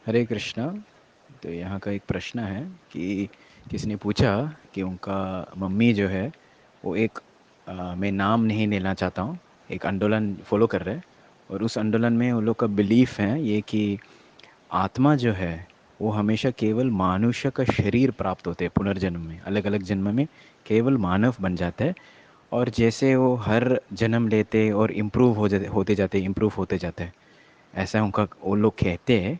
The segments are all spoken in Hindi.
हरे कृष्णा। तो यहाँ का एक प्रश्न है कि किसी ने पूछा कि उनका मम्मी जो है वो एक मैं नाम नहीं लेना चाहता हूँ, एक आंदोलन फॉलो कर रहे हैं। और उस आंदोलन में उन लोग का बिलीफ है ये कि आत्मा जो है वो हमेशा केवल मनुष्य का शरीर प्राप्त होते हैं, पुनर्जन्म में अलग अलग जन्म में केवल मानव बन जाता है। और जैसे वो हर जन्म लेते और इम्प्रूव होते जाते, इम्प्रूव होते जाते हैं, ऐसा उनका वो लोग कहते हैं।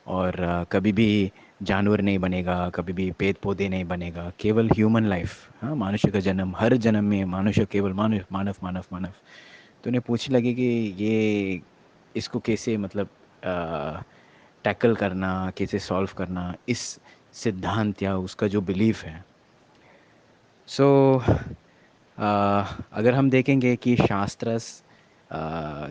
और कभी भी जानवर नहीं बनेगा, कभी भी पेड़ पौधे नहीं बनेगा, केवल ह्यूमन लाइफ। हाँ, मनुष्य का जन्म, हर जन्म में मनुष्य केवल मानव मानव मानव मानव। तो उन्हें पूछ लगी कि ये इसको कैसे मतलब टैकल करना, कैसे सॉल्व करना इस सिद्धांत या उसका जो बिलीफ है। सो अगर हम देखेंगे कि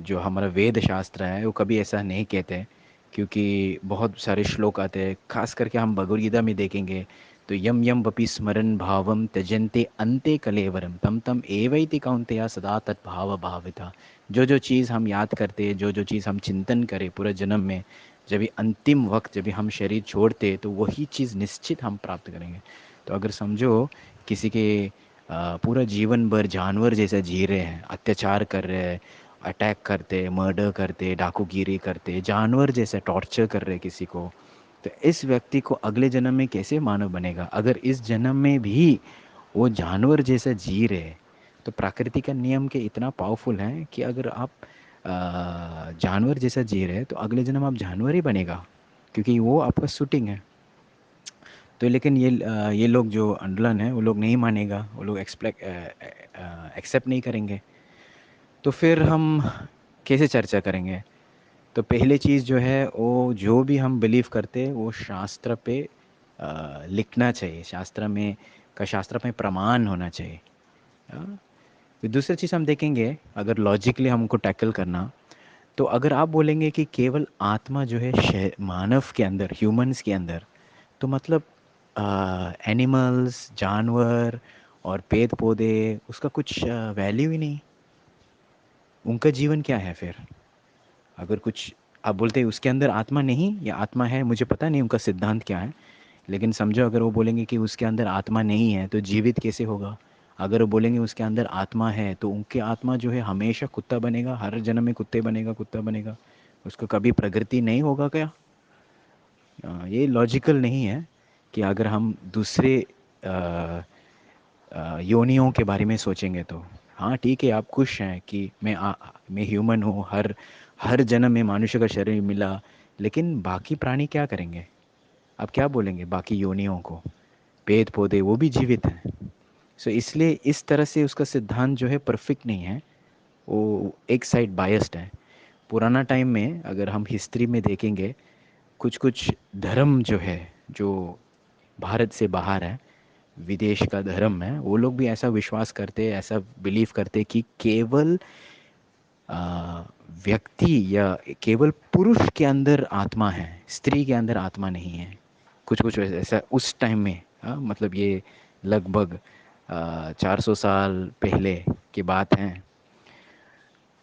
जो हमारा वेद शास्त्र है वो कभी ऐसा नहीं कहते, क्योंकि बहुत सारे श्लोक आते हैं। खास करके हम भगवद गीता में देखेंगे तो यम यम वपि स्मरन भावम त्यजन्ते अन्ते कलेवरम तम तम एवैति कौन्तेय सदा तद्भाव भाविता। जो जो चीज़ हम याद करते हैं, जो जो चीज़ हम चिंतन करें पूरे जन्म में, जब भी अंतिम वक्त जब भी हम शरीर छोड़ते तो वही चीज़ निश्चित हम प्राप्त करेंगे। तो अगर समझो किसी के पूरा जीवन भर जानवर जैसा जी रहे हैं, अत्याचार कर रहे हैं, अटैक करते, मर्डर करते, डाकूगिरी करते, जानवर जैसे टॉर्चर कर रहे हैं किसी को, तो इस व्यक्ति को अगले जन्म में कैसे मानव बनेगा? अगर इस जन्म में भी वो जानवर जैसा जी रहे हैं, तो प्रकृति का नियम के इतना पावरफुल है कि अगर आप जानवर जैसा जी रहे हैं तो अगले जन्म आप जानवर ही बनेगा, क्योंकि वो आपका शूटिंग है। तो लेकिन ये लोग जो आंदोलन है वो लोग नहीं मानेगा, वो लोग एक्सेप्ट नहीं करेंगे। तो फिर हम कैसे चर्चा करेंगे? तो पहली चीज़ जो है वो जो भी हम बिलीव करते हैं वो शास्त्र पे लिखना चाहिए, शास्त्र में प्रमाण होना चाहिए। हाँ? फिर दूसरी चीज़ हम देखेंगे, अगर लॉजिकली हमको टैकल करना, तो अगर आप बोलेंगे कि केवल आत्मा जो है मानव के अंदर, ह्यूमंस के अंदर, तो मतलब एनिमल्स, जानवर और पेड़ पौधे, उसका कुछ वैल्यू ही नहीं। उनका जीवन क्या है फिर? अगर कुछ आप बोलते हैं उसके अंदर आत्मा नहीं या आत्मा है, मुझे पता नहीं उनका सिद्धांत क्या है। लेकिन समझो अगर वो बोलेंगे कि उसके अंदर आत्मा नहीं है तो जीवित कैसे होगा? अगर वो बोलेंगे उसके अंदर आत्मा है तो उनके आत्मा जो है हमेशा कुत्ता बनेगा, हर जन्म में कुत्ते बनेगा, कुत्ता बनेगा, उसको कभी प्रगति नहीं होगा क्या? ये लॉजिकल नहीं है। कि अगर हम दूसरे योनियों के बारे में सोचेंगे तो हाँ ठीक है, आप खुश हैं कि मैं ह्यूमन हूँ, हर हर जन्म में मनुष्य का शरीर मिला, लेकिन बाकी प्राणी क्या करेंगे? आप क्या बोलेंगे बाकी योनियों को? पेड़ पौधे वो भी जीवित हैं। सो इसलिए इस तरह से उसका सिद्धांत जो है परफेक्ट नहीं है, वो एक साइड बायस्ड है। पुराना टाइम में अगर हम हिस्ट्री में देखेंगे, कुछ कुछ धर्म जो है, जो भारत से बाहर है, विदेश का धर्म है, वो लोग भी ऐसा विश्वास करते, ऐसा बिलीव करते कि केवल आ, व्यक्ति या केवल पुरुष के अंदर आत्मा है, स्त्री के अंदर आत्मा नहीं है। कुछ कुछ ऐसा उस टाइम में, मतलब ये लगभग 400 साल पहले की बात है।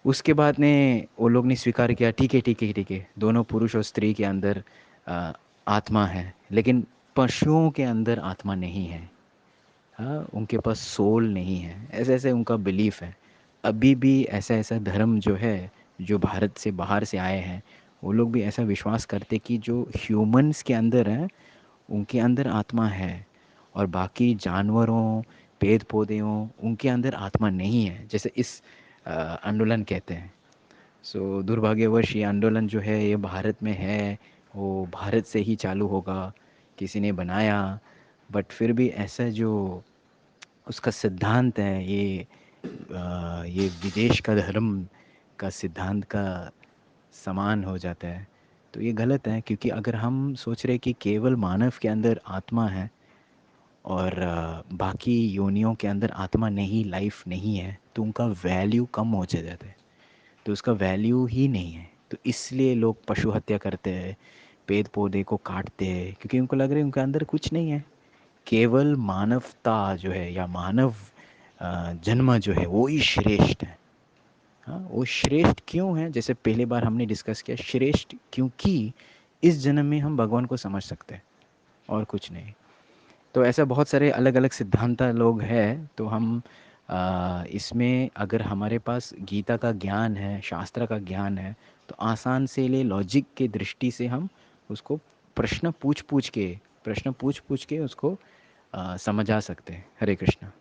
उसके बाद ने वो लोग ने स्वीकार किया, ठीक है ठीक है ठीक है, दोनों पुरुष और स्त्री के अंदर आ, आत्मा है, लेकिन पशुओं के अंदर आत्मा नहीं है। हाँ, उनके पास सोल नहीं है, ऐसे ऐसे उनका बिलीफ है। अभी भी ऐसा ऐसा धर्म जो है, जो भारत से बाहर से आए हैं, वो लोग भी ऐसा विश्वास करते कि जो ह्यूमंस के अंदर है उनके अंदर आत्मा है, और बाकी जानवरों, पेड़ पौधों, उनके अंदर आत्मा नहीं है, जैसे इस आंदोलन कहते हैं। सो दुर्भाग्यवश ये आंदोलन जो है ये भारत में है, वो भारत से ही चालू होगा, किसी ने बनाया। बट फिर भी ऐसा जो उसका सिद्धांत है, ये विदेश का धर्म का सिद्धांत का समान हो जाता है। तो ये गलत है, क्योंकि अगर हम सोच रहे कि केवल मानव के अंदर आत्मा है और बाकी योनियों के अंदर आत्मा नहीं, लाइफ नहीं है, तो उनका वैल्यू कम हो जाता है। तो उसका वैल्यू ही नहीं है, तो इसलिए लोग पशु हत्या करते हैं, पेड़ पौधे को काटते हैं, क्योंकि उनको लग रहा है उनके अंदर कुछ नहीं है। केवल मानवता जो है या मानव जन्म जो है वो ही श्रेष्ठ है। हाँ, वो श्रेष्ठ क्यों है? जैसे पहले बार हमने डिस्कस किया, श्रेष्ठ क्योंकि इस जन्म में हम भगवान को समझ सकते हैं, और कुछ नहीं। तो ऐसा बहुत सारे अलग अलग सिद्धांत लोग हैं। तो हम इसमें अगर हमारे पास गीता का ज्ञान है, शास्त्र का ज्ञान है, तो आसान से ले लॉजिक के दृष्टि से हम उसको प्रश्न पूछ पूछ के उसको समझा सकते हैं। हरे कृष्णा।